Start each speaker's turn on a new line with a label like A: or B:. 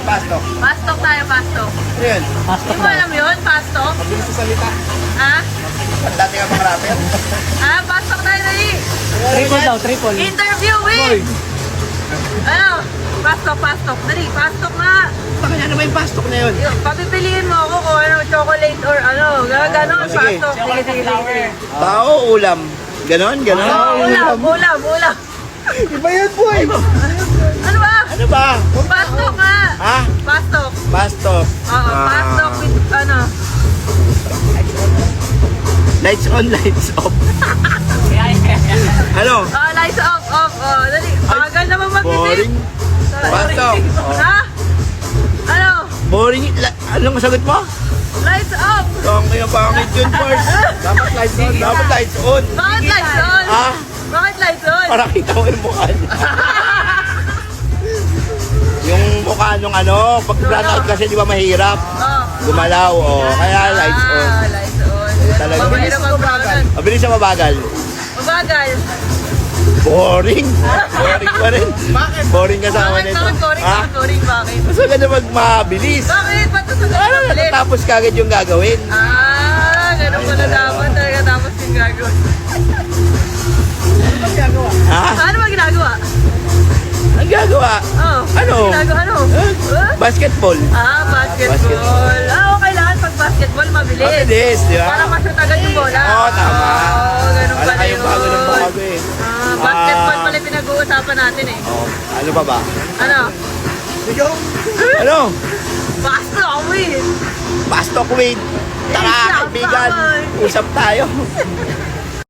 A: pastok.
B: Pastok tayo, pastok.
A: Ano yun?
B: Hindi mo alam yun, pastok?
A: Mabilis sa salita.
B: Ha?
A: Ang dati ka mga rapper.
B: Pastok tayo na
C: Triple daw, triple.
B: Interviewing! Ano? Pastok, pastok. Dali, pastok nga.
A: Baka ano ba yung pastok na yun?
B: Papipiliin mo ako kung ano, chocolate or ano. Ganon,
A: sige.
B: pastok. Sige, sige, sige.
A: Tao, ulam. Ganon, ganon.
B: Ulam.
A: Iba yun, boy.
B: Ano ba?
A: Ano ba?
B: Pastok nga.
A: Ha?
B: Pastok.
A: Pastok.
B: Oo, pastok with ano.
A: Lights on, lights off. Ano?
B: Lights off. Dali. Bagal naman mag-isip.
A: Boring. Pastok.
B: Ha? Ano?
A: Boring. Anong sagot mo?
B: Lights off.
A: Kung yung pangit yun, first. Dapat lights on. Dapat lights on.
B: Bakit lights on?
A: Ah?
B: Bakit lights on?
A: Para kita mo yung mukha niya. Yung mukha nung ano, pag brownout kasi di ba mahirap? Gumalaw, kaya lights on.
B: Lights on.
A: Talaga.
B: Mahirap ang brownout.
A: Mabilis siya mabagal.
B: Mabagal.
A: Boring. Boring pa rin. Bakit? Boring kasama
B: Bakit?
A: nito.
B: Bakit boring?
A: Ha?
B: Bakit boring? Bakit?
A: Mas maganda magmabilis.
B: Bakit? Ba't ito sa
A: Ano,
B: ulit?
A: natapos kagad yung gagawin.
B: Ganun pala dapat. Talaga tapos yung gagawin.
A: Ha?
B: Ano ba ginagawa?
A: Ang gagawa? Ano?
B: Ginagawa ano?
A: Basketball.
B: Basketball. Okay lang. Pag basketball, mabilis.
A: Mabilis, di ba?
B: Para ma-shoot agad yung bola.
A: Oo, tama.
B: Ganun
A: Wala
B: pala
A: kayong bago ng bago eh.
B: Basketball pala yung pinag-uusapan natin eh.
A: Ano pa ba?
B: Ano?
A: Ano?
B: Basketball win.
A: Pastok win. Tara, kaibigan. Usap tayo.